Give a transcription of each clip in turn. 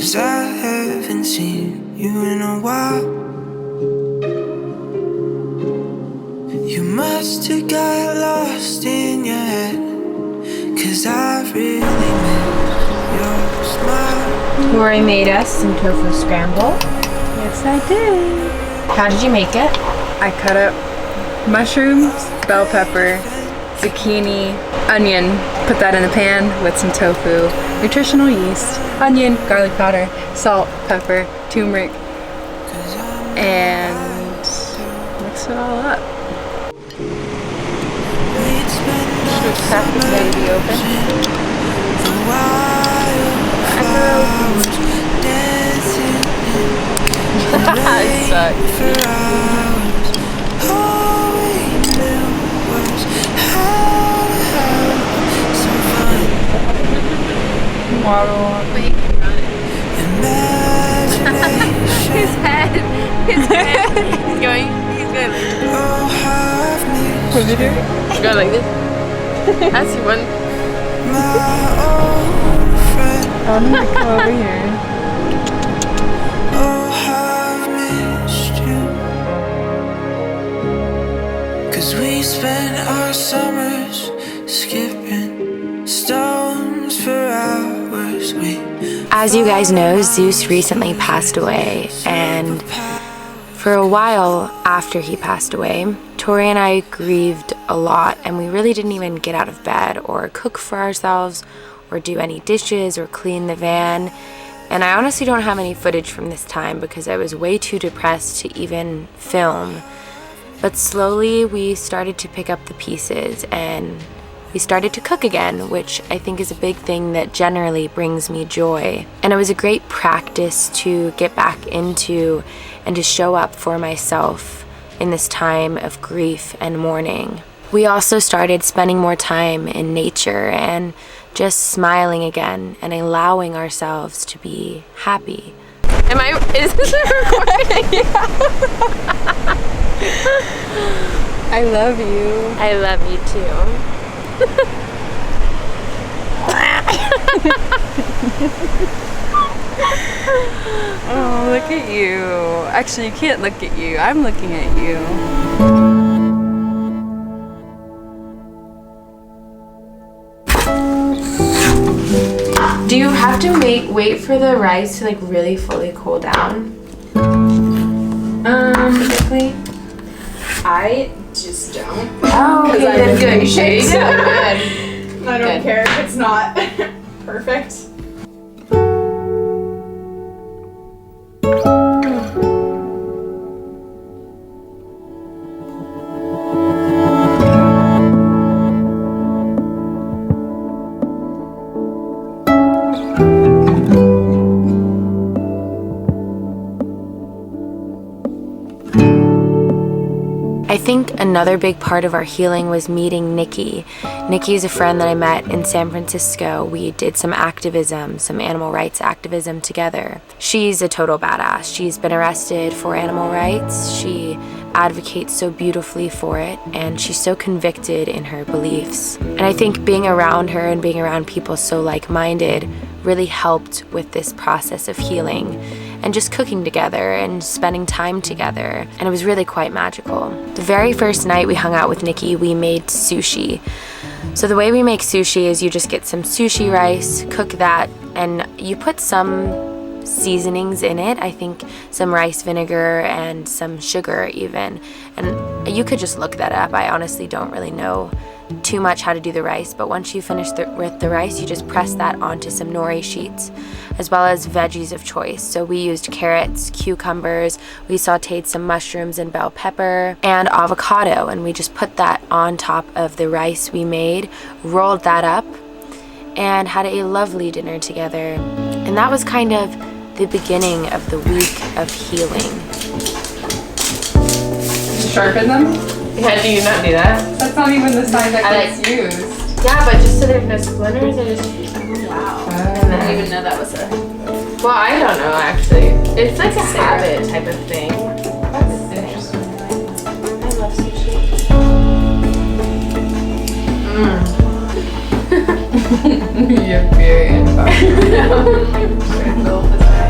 'cause I haven't seen you in a while. You must have got lost in your head, 'cause I really miss your smile. Lori made us some tofu scramble. Yes, I did. How did you make it? I cut up mushrooms, bell pepper, zucchini, onion, put that in the pan with some tofu, nutritional yeast, onion, garlic powder, salt, pepper, turmeric, and mix it all up. Should we crack this baby open? It sucks. Wait, his head. He's going. He's good. What did you do? Go like this. That's one. I'm gonna come over here. Cause we spent our summers skipping stones for hours. As you guys know, Zeus recently passed away, and for a while after he passed away, Tori and I grieved a lot, and we really didn't even get out of bed or cook for ourselves or do any dishes or clean the van. And I honestly don't have any footage from this time because I was way too depressed to even film. But slowly we started to pick up the pieces and we started to cook again, which I think is a big thing that generally brings me joy. And it was a great practice to get back into and to show up for myself in this time of grief and mourning. We also started spending more time in nature and just smiling again and allowing ourselves to be happy. Is this a recording? I love you. I love you too. Oh, look at you. Actually, you can't look at you. I'm looking at you. Do you have to wait for the rice to like really fully cool down? Typically? I just don't. Oh, okay, then good. Shake. So good. I don't care if it's not perfect. I think another big part of our healing was meeting Nikki. Nikki is a friend that I met in San Francisco. We did some activism, some animal rights activism together. She's a total badass. She's been arrested for animal rights. She advocates so beautifully for it, and she's so convicted in her beliefs. And I think being around her and being around people so like-minded really helped with this process of healing and just cooking together and spending time together, and it was really quite magical. The very first night we hung out with Nikki, we made sushi. So the way we make sushi is you just get some sushi rice, cook that, and you put some seasonings in it. I think some rice vinegar and some sugar even, and you could just look that up. I honestly don't really know too much how to do the rice, but once you finish with the rice, you just press that onto some nori sheets, as well as veggies of choice. So we used carrots, cucumbers, we sauteed some mushrooms and bell pepper, and avocado, and we just put that on top of the rice we made, rolled that up, and had a lovely dinner together. And that was kind of the beginning of the week of healing. Sharpen them? Yeah, do you not do that? That's not even the size that gets used. Yeah, but just so there's no splinters, I just. Oh, wow. I didn't even know that was a. Well, I don't know actually. It's like a habit type of thing. That's interesting. I love sushi. You're very involved. Critical design.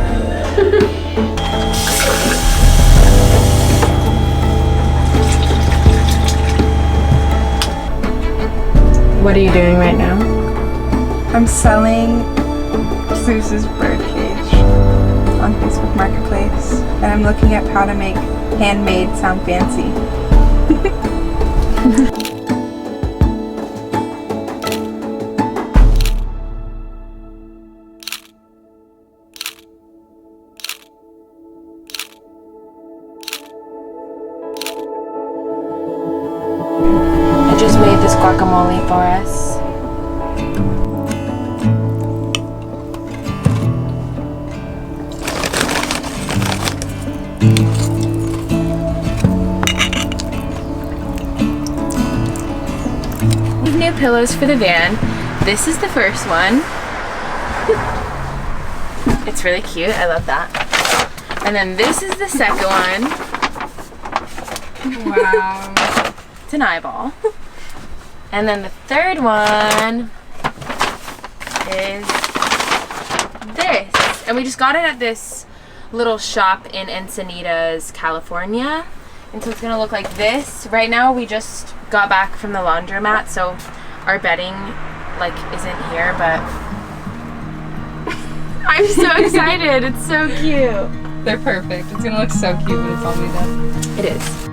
What are you doing right now? I'm selling Zeus's birdcage on Facebook Marketplace, and I'm looking at how to make handmade sound fancy. I just made this guacamole for us. New pillows for the van. This is the first one. It's really cute. I love that. And then this is the second one. Wow. It's an eyeball. And then the third one is this. And we just got it at this little shop in Encinitas, California. And so it's gonna look like this. Right now we just got back from the laundromat, so our bedding like isn't here, but I'm so excited. It's so cute. They're perfect. It's gonna look so cute when it's all made up. It is.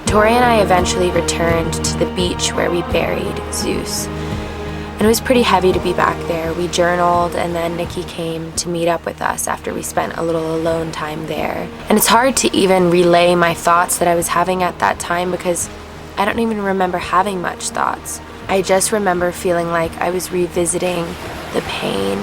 Tori and I eventually returned to the beach where we buried Zeus. And it was pretty heavy to be back there. We journaled, and then Nikki came to meet up with us after we spent a little alone time there. And it's hard to even relay my thoughts that I was having at that time because I don't even remember having much thoughts. I just remember feeling like I was revisiting the pain.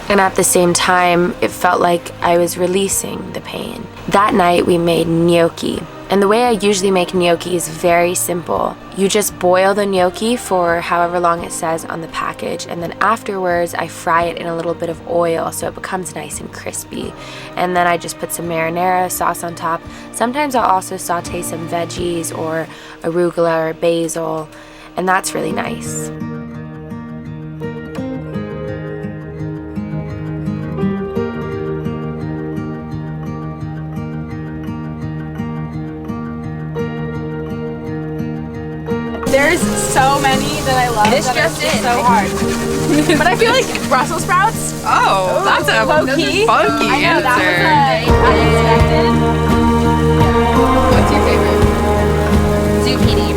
And at the same time, it felt like I was releasing the pain. That night we made gnocchi. And the way I usually make gnocchi is very simple. You just boil the gnocchi for however long it says on the package, and then afterwards I fry it in a little bit of oil so it becomes nice and crispy. And then I just put some marinara sauce on top. Sometimes I'll also saute some veggies or arugula or basil, and that's really nice. There's so many that I love. This that just are in. so hard. But I feel like Brussels sprouts. Oh, that's a low-key. funky I know answer. that was unexpected. What's your favorite? Zucchini.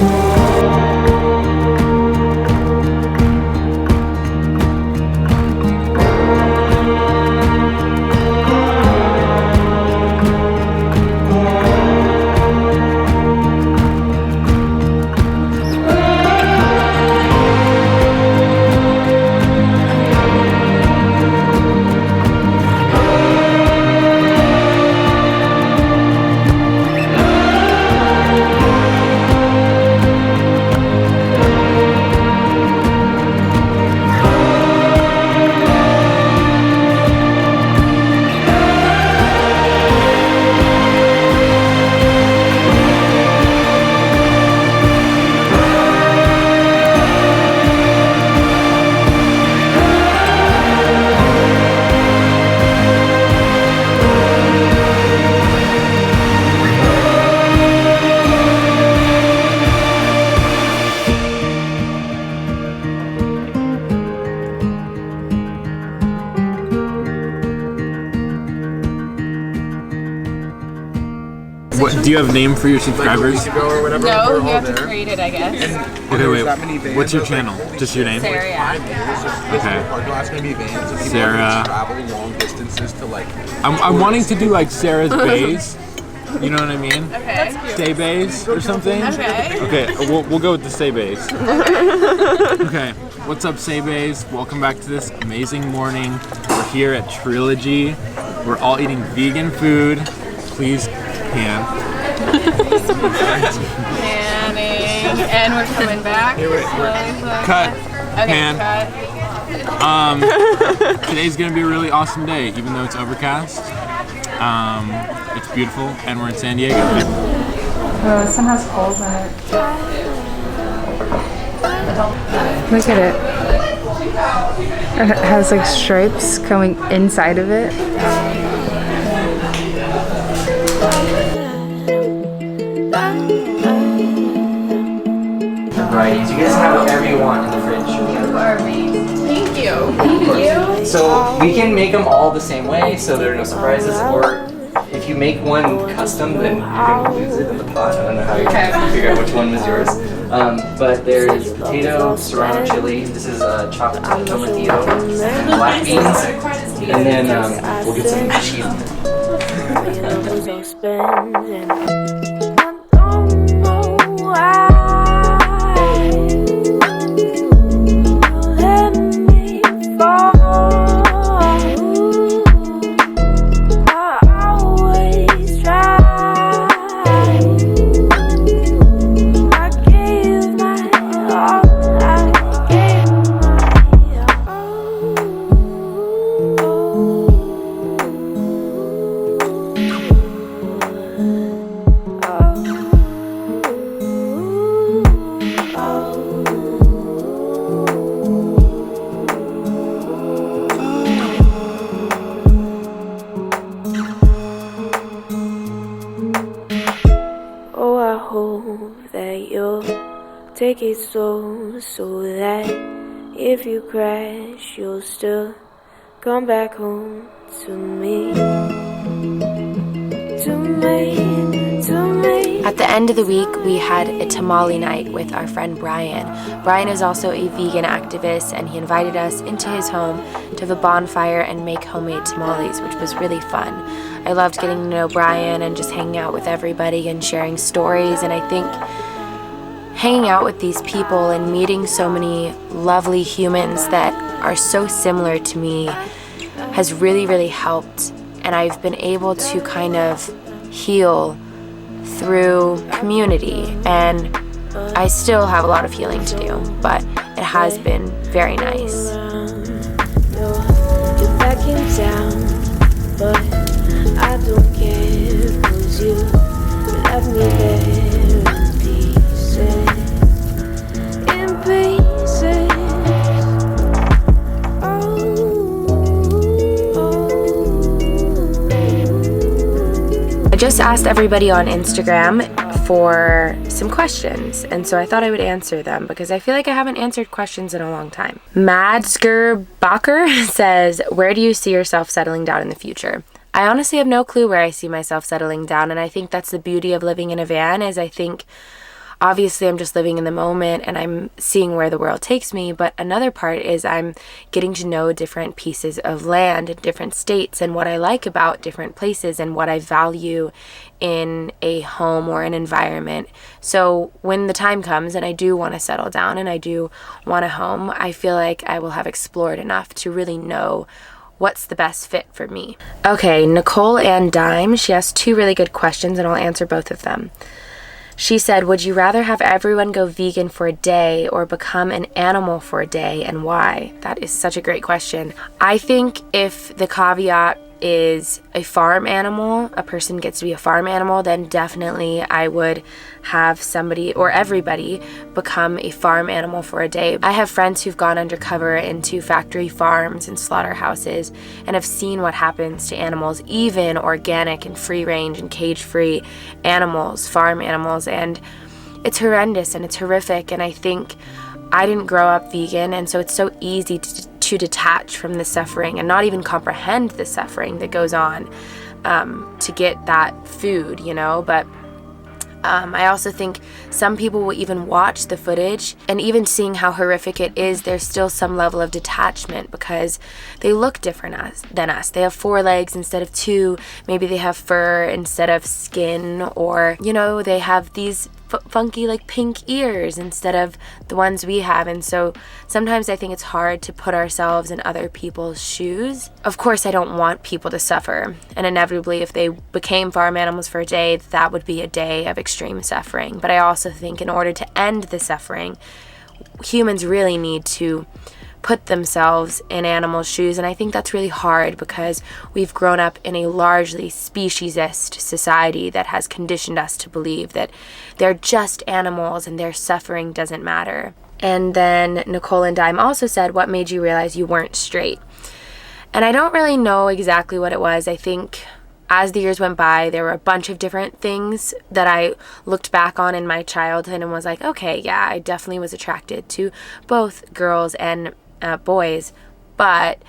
What do you have a name for your subscribers? No, you have to create it, I guess. Okay, wait. What's your channel? Just your name? Sarah, yeah. Okay. Sarah. I'm wanting to do like Sarah's Bays. You know what I mean? Okay. Stay Bays or something? Okay. Okay, we'll go with the Stay Bays. Okay, what's up, Stay Bays? Welcome back to this amazing morning. We're here at Trilogy. We're all eating vegan food. Please pan. Panning. And we're coming back. Cut. Okay, Pan. cut. Today's gonna be a really awesome day, even though it's overcast. It's beautiful, and we're in San Diego. Oh, this one has holes in it. Look at it. It has like stripes coming inside of it. Right, you guys have whatever you want in the fridge. Thank you. So we can make them all the same way, so there are no surprises. Or if you make one custom, then you're gonna lose it in the pot. I don't know how you're gonna figure out which one was yours. But there's potato, serrano chili. This is chopped tomatillo, black beans, and then we'll get some cheese. Take it slow so that if you crash, you'll still come back home to me. At the end of the week, we had a tamale night with our friend Brian. Brian is also a vegan activist, and he invited us into his home to have a bonfire and make homemade tamales, which was really fun. I loved getting to know Brian and just hanging out with everybody and sharing stories, and I think hanging out with these people and meeting so many lovely humans that are so similar to me has really, really helped. And I've been able to kind of heal through community. And I still have a lot of healing to do, but it has been very nice. You're backing down, but I don't care, 'cause you left me there. I just asked everybody on Instagram for some questions, and so I thought I would answer them because I feel like I haven't answered questions in a long time. Madsker says, where do you see yourself settling down in the future? I honestly have no clue where I see myself settling down, and I think that's the beauty of living in a van. Is I think obviously I'm just living in the moment and I'm seeing where the world takes me, but another part is I'm getting to know different pieces of land in different states and what I like about different places and what I value in a home or an environment. So when the time comes and I do want to settle down and I do want a home, I feel like I will have explored enough to really know what's the best fit for me. Okay, Nicole Ann Dime, she asked two really good questions and I'll answer both of them. She said, would you rather have everyone go vegan for a day or become an animal for a day, and why? That is such a great question. I think if the caveat is a farm animal, a person gets to be a farm animal, then definitely I would have somebody or everybody become a farm animal for a day. I have friends who've gone undercover into factory farms and slaughterhouses and have seen what happens to animals, even organic and free range and cage free animals, farm animals, and it's horrendous and it's horrific. And I think I didn't grow up vegan, and so it's so easy to detach from the suffering and not even comprehend the suffering that goes on. to get that food, you know, but I also think some people will even watch the footage, and even seeing how horrific it is, there's still some level of detachment because they look different than us. They have 4 legs instead of 2. Maybe they have fur instead of skin, or, you know, they have these funky like pink ears instead of the ones we have. And so sometimes I think it's hard to put ourselves in other people's shoes. Of course, I don't want people to suffer, and inevitably if they became farm animals for a day, that would be a day of extreme suffering. But I also think in order to end the suffering, humans really need to put themselves in animals' shoes, and I think that's really hard because we've grown up in a largely speciesist society that has conditioned us to believe that they're just animals and their suffering doesn't matter. And then Nicole and Dime also said, what made you realize you weren't straight? And I don't really know exactly what it was. I think as the years went by, there were a bunch of different things that I looked back on in my childhood and was like, okay, yeah, I definitely was attracted to both girls and boys. But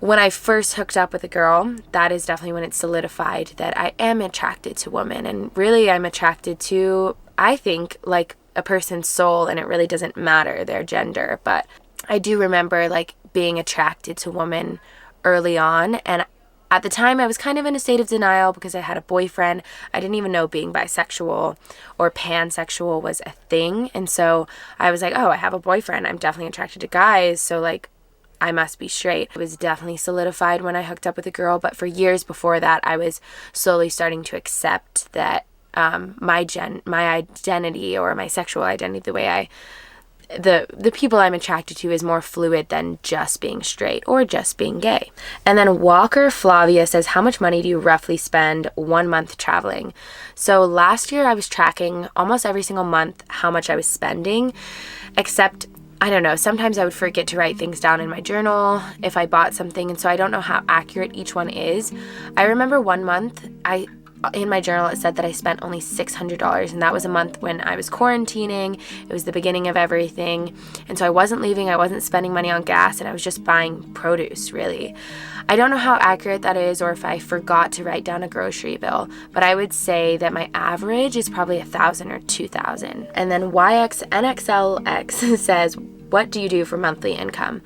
when I first hooked up with a girl, that is definitely when it solidified that I am attracted to women. And really, I'm attracted to, I think, like a person's soul, and it really doesn't matter their gender. But I do remember like being attracted to women early on, and at the time, I was kind of in a state of denial because I had a boyfriend. I didn't even know being bisexual or pansexual was a thing. And so I was like, oh, I have a boyfriend. I'm definitely attracted to guys. So, like, I must be straight. It was definitely solidified when I hooked up with a girl. But for years before that, I was slowly starting to accept that my identity or my sexual identity, the way the people I'm attracted to is more fluid than just being straight or just being gay. And then Walker Flavia says, how much money do you roughly spend 1 month traveling? So last year I was tracking almost every single month how much I was spending, except I don't know, sometimes I would forget to write things down in my journal if I bought something, and so I don't know how accurate each one is. I remember 1 month in my journal, it said that I spent only $600, and that was a month when I was quarantining. It was the beginning of everything, and so I wasn't leaving, I wasn't spending money on gas, and I was just buying produce, really. I don't know how accurate that is, or if I forgot to write down a grocery bill, but I would say that my average is probably $1,000 or $2,000. And then YXNXLX says, what do you do for monthly income?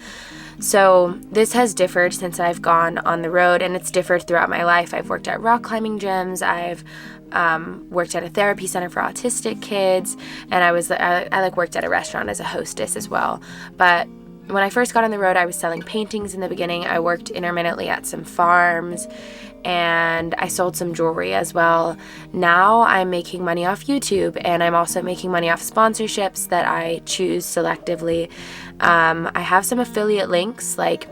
So this has differed since I've gone on the road, and it's differed throughout my life. I've worked at rock climbing gyms, I've worked at a therapy center for autistic kids, and I worked at a restaurant as a hostess as well. But when I first got on the road, I was selling paintings in the beginning. I worked intermittently at some farms, and I sold some jewelry as well. Now I'm making money off YouTube, and I'm also making money off sponsorships that I choose selectively. I have some affiliate links like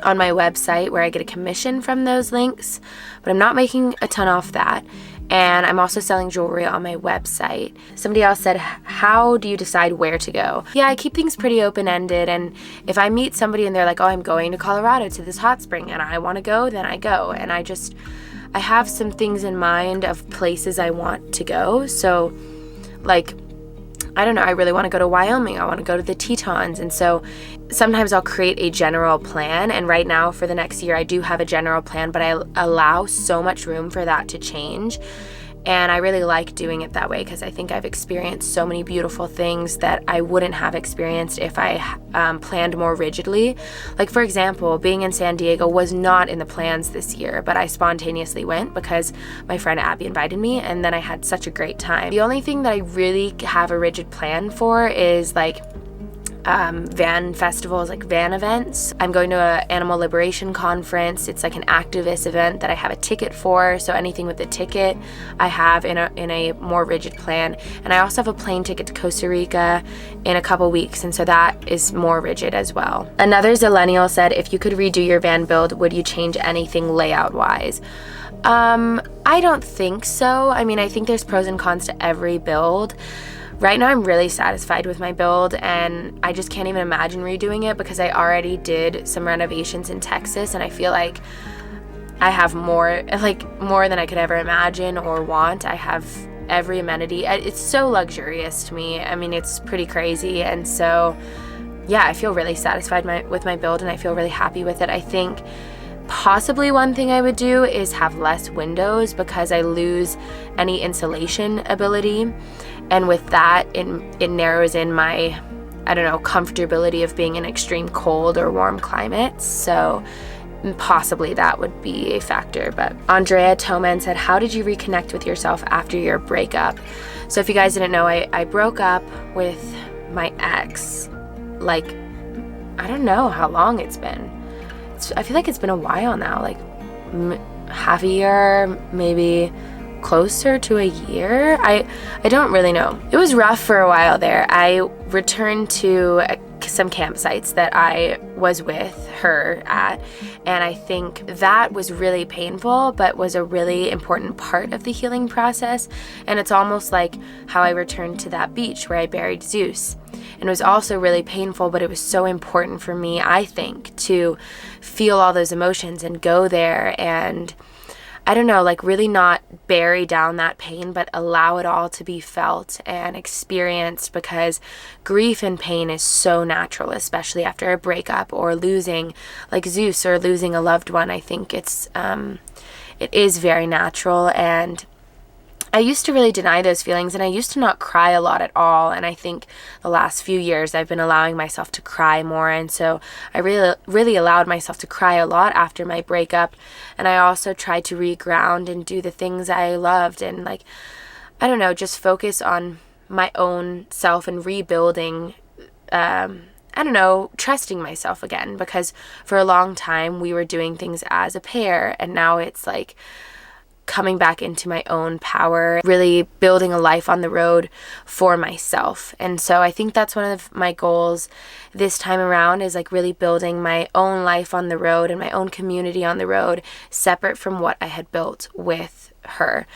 on my website where I get a commission from those links, but I'm not making a ton off that. And I'm also selling jewelry on my website. Somebody else said, how do you decide where to go? Yeah, I keep things pretty open-ended, and if I meet somebody and they're like, oh, I'm going to Colorado to this hot spring and I want to go, then I go. And I have some things in mind of places I want to go. So, like, I don't know, I really want to go to Wyoming. I want to go to the Tetons. And so sometimes I'll create a general plan. And right now for the next year, I do have a general plan, but I allow so much room for that to change. And I really like doing it that way because I think I've experienced so many beautiful things that I wouldn't have experienced if I planned more rigidly. Like, for example, being in San Diego was not in the plans this year, but I spontaneously went because my friend Abby invited me, and then I had such a great time. The only thing that I really have a rigid plan for is like van festivals, like van events. I'm going to an animal liberation conference. It's like an activist event that I have a ticket for, so anything with the ticket I have in a more rigid plan. And I also have a plane ticket to Costa Rica in a couple weeks, and so that is more rigid as well. Another Zillennial said, if you could redo your van build, would you change anything layout wise? I don't think so. I mean, I think there's pros and cons to every build. Right now I'm really satisfied with my build, and I just can't even imagine redoing it because I already did some renovations in Texas, and I feel like I have more than I could ever imagine or want. I have every amenity. It's so luxurious to me. I mean, it's pretty crazy, and so yeah, I feel really satisfied with my build, and I feel really happy with it. I think Possibly one thing I would do is have less windows because I lose any insulation ability. And with that, it narrows in my, I don't know, comfortability of being in extreme cold or warm climates. So possibly that would be a factor. But Andrea Toman said, how did you reconnect with yourself after your breakup? So if you guys didn't know, I broke up with my ex, like, I don't know how long it's been. I feel like it's been a while now, like half a year, maybe closer to a year. I don't really know. It was rough for a while there. I returned to some campsites that I was with her at, and I think that was really painful, but was a really important part of the healing process. And it's almost like how I returned to that beach where I buried Zeus. And it was also really painful, but it was so important for me, I think, to feel all those emotions and go there and, I don't know, like really not bury down that pain, but allow it all to be felt and experienced, because grief and pain is so natural, especially after a breakup or losing, like Zeus, or losing a loved one. I think it is very natural, and I used to really deny those feelings, and I used to not cry a lot at all. And I think the last few years I've been allowing myself to cry more. And so I really allowed myself to cry a lot after my breakup. And I also tried to reground and do the things I loved, and like, I don't know, just focus on my own self and rebuilding, I don't know, trusting myself again, because for a long time we were doing things as a pair, and now it's like coming back into my own power, really building a life on the road for myself. And so I think that's one of my goals this time around, is like really building my own life on the road and my own community on the road, separate from what I had built with her.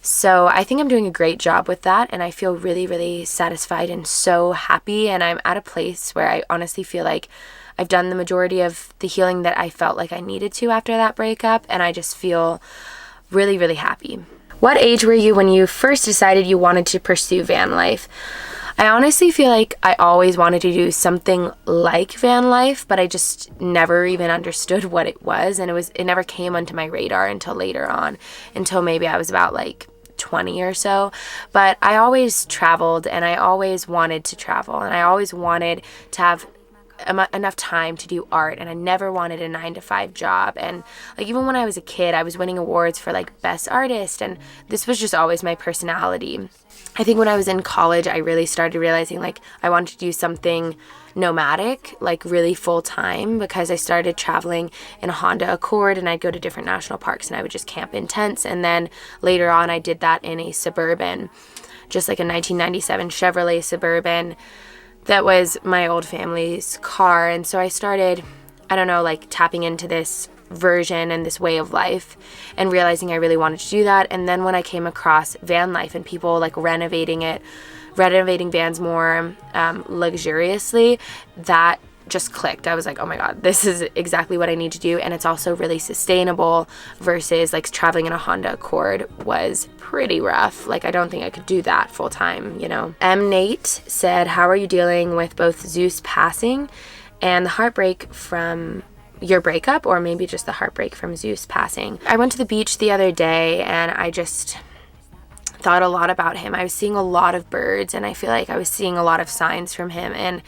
So I think I'm doing a great job with that, and I feel really, really satisfied and so happy. And I'm at a place where I honestly feel like I've done the majority of the healing that I felt like I needed to after that breakup, and I just feel really, really happy. What age were you when you first decided you wanted to pursue van life? I honestly feel like I always wanted to do something like van life, but I just never even understood what it was, and it never came onto my radar until later on, until maybe I was about like 20 or so. But I always traveled, and I always wanted to travel, and I always wanted to have enough time to do art, and I never wanted a 9-to-5 job. And like, even when I was a kid, I was winning awards for like best artist, and this was just always my personality. I think when I was in college, I really started realizing like I wanted to do something nomadic, like really full time, because I started traveling in a Honda Accord, and I'd go to different national parks and I would just camp in tents. And then later on I did that in a Suburban, just like a 1997 Chevrolet Suburban. That was my old family's car. And so I started, I don't know, like tapping into this version and this way of life, and realizing I really wanted to do that. And then when I came across van life and people like renovating vans more luxuriously, that just clicked. I was like, oh my God, this is exactly what I need to do. And it's also really sustainable, versus like traveling in a Honda Accord was pretty rough. Like, I don't think I could do that full time, you know. Nate said, how are you dealing with both Zeus passing and the heartbreak from your breakup, or maybe just the heartbreak from Zeus passing? I went to the beach the other day, and I just thought a lot about him. I was seeing a lot of birds, and I feel like I was seeing a lot of signs from him, and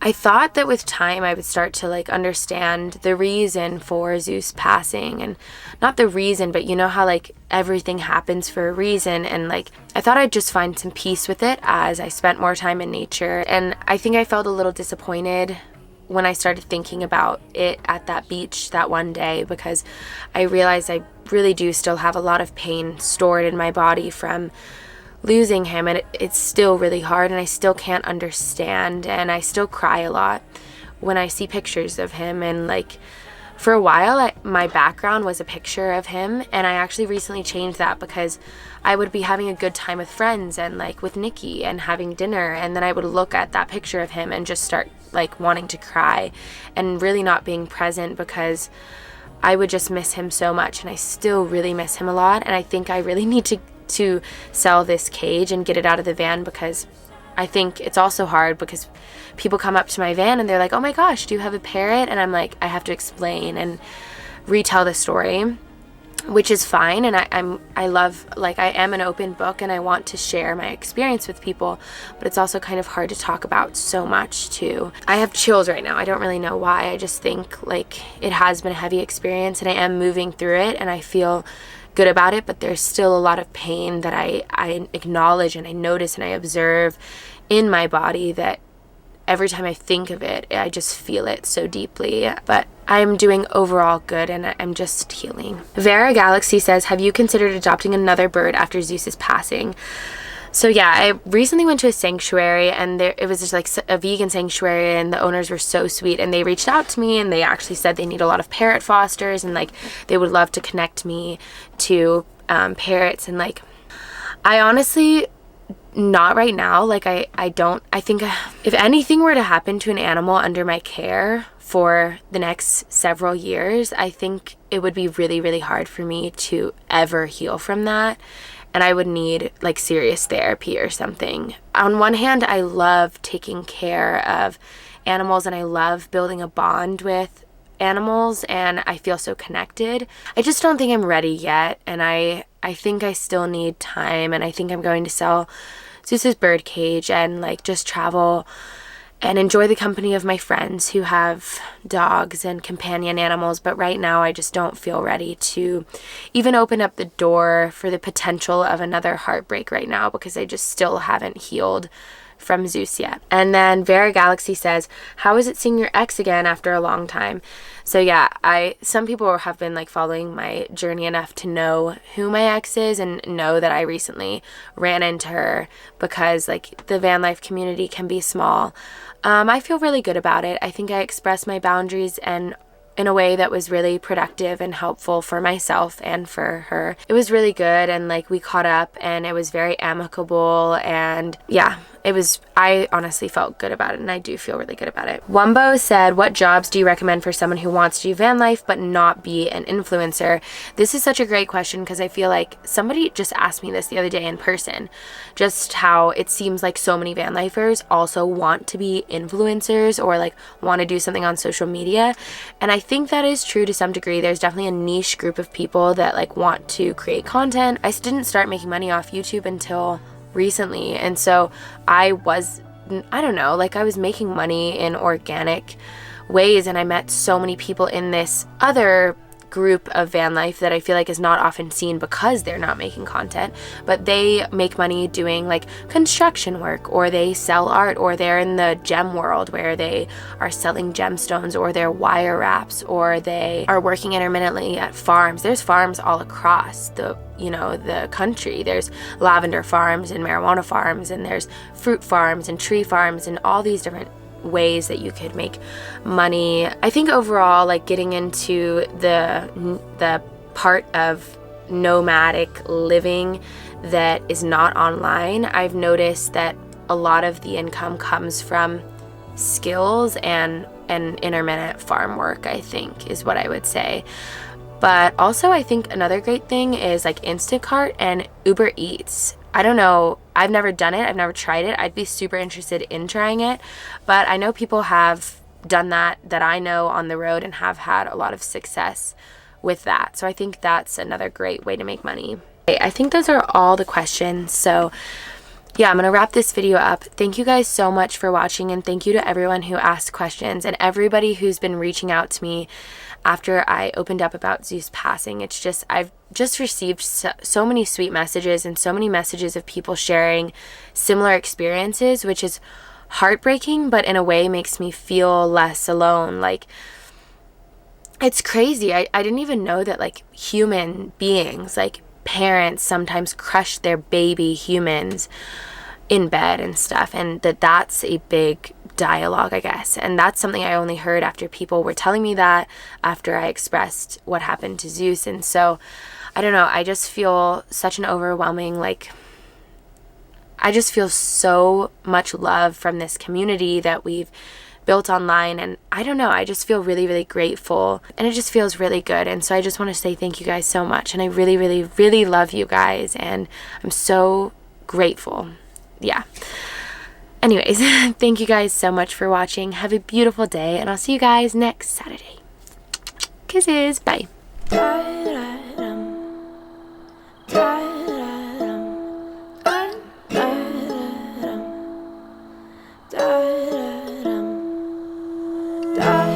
I thought that with time I would start to like understand the reason for Zeus passing, and not the reason, but you know how like everything happens for a reason. And like, I thought I'd just find some peace with it as I spent more time in nature. And I think I felt a little disappointed when I started thinking about it at that beach that one day, because I realized I really do still have a lot of pain stored in my body from losing him, and it's still really hard, and I still can't understand, and I still cry a lot when I see pictures of him. And like, for a while my background was a picture of him, and I actually recently changed that, because I would be having a good time with friends and like with Nikki and having dinner, and then I would look at that picture of him and just start like wanting to cry and really not being present, because I would just miss him so much, and I still really miss him a lot. And I think I really need to sell this cage and get it out of the van, because I think it's also hard because people come up to my van and they're like, oh my gosh, do you have a parrot? And I'm like, I have to explain. And retell the story, which is fine. And I love, like, I am an open book and I want to share my experience with people, but it's also kind of hard to talk about so much too. I have chills right now. I don't really know why. I just think like it has been a heavy experience and I am moving through it and I feel good about it, but there's still a lot of pain that I acknowledge and I notice and I observe in my body that every time I think of it, I just feel it so deeply. But I'm doing overall good and I'm just healing. Vera Galaxy says, have you considered adopting another bird after Zeus's passing? So yeah, I recently went to a sanctuary and it was just like a vegan sanctuary and the owners were so sweet and they reached out to me and they actually said they need a lot of parrot fosters and like they would love to connect me to parrots. And like, I honestly, not right now. Like I think if anything were to happen to an animal under my care for the next several years, I think it would be really, really hard for me to ever heal from that. And I would need like serious therapy or something. On one hand, I love taking care of animals and I love building a bond with animals and I feel so connected. I just don't think I'm ready yet. And I think I still need time, and I think I'm going to sell Zeus's bird cage and like just travel and enjoy the company of my friends who have dogs and companion animals. But right now I just don't feel ready to even open up the door for the potential of another heartbreak right now, because I just still haven't healed from Zeus yet. And then Vera Galaxy says, how is it seeing your ex again after a long time? So yeah, some people have been like following my journey enough to know who my ex is and know that I recently ran into her, because like the van life community can be small. I feel really good about it. I think I expressed my boundaries and in a way that was really productive and helpful for myself and for her. It was really good, and like we caught up and it was very amicable, and yeah, I honestly felt good about it, and I do feel really good about it. Wumbo said, what jobs do you recommend for someone who wants to do van life but not be an influencer? This is such a great question, because I feel like somebody just asked me this the other day in person, just how it seems like so many van lifers also want to be influencers or like want to do something on social media. And I think that is true to some degree. There's definitely a niche group of people that like want to create content. I didn't start making money off YouTube until recently, and so I was making money in organic ways, and I met so many people in this other group of van life that I feel like is not often seen because they're not making content, but they make money doing like construction work, or they sell art, or they're in the gem world where they are selling gemstones, or they're wire wraps, or they are working intermittently at farms. There's farms all across the country. There's lavender farms and marijuana farms, and there's fruit farms and tree farms and all these different ways that you could make money. I think overall, like getting into the part of nomadic living that is not online, I've noticed that a lot of the income comes from skills and intermittent farm work, I think is what I would say. But also I think another great thing is like Instacart and Uber Eats. I don't know, I've never done it, I've never tried it. I'd be super interested in trying it, but I know people have done that I know on the road and have had a lot of success with that. So I think that's another great way to make money. I think those are all the questions. So yeah, I'm going to wrap this video up. Thank you guys so much for watching, and thank you to everyone who asked questions and everybody who's been reaching out to me after I opened up about Zeus passing. It's just, I've just received so many sweet messages and so many messages of people sharing similar experiences, which is heartbreaking, but in a way makes me feel less alone. Like, it's crazy. I didn't even know that like human beings, like parents, sometimes crush their baby humans in bed and stuff, and that's a big dialogue, I guess. And that's something I only heard after people were telling me that, after I expressed what happened to Zeus. And so I don't know, I just feel such an overwhelming, like, I just feel so much love from this community that we've built online, and I don't know, I just feel really, really grateful, and it just feels really good. And so I just want to say thank you guys so much, and I really, really, really love you guys, and I'm so grateful. Yeah. Anyways, thank you guys so much for watching. Have a beautiful day, and I'll see you guys next Saturday. Kisses. Bye. Da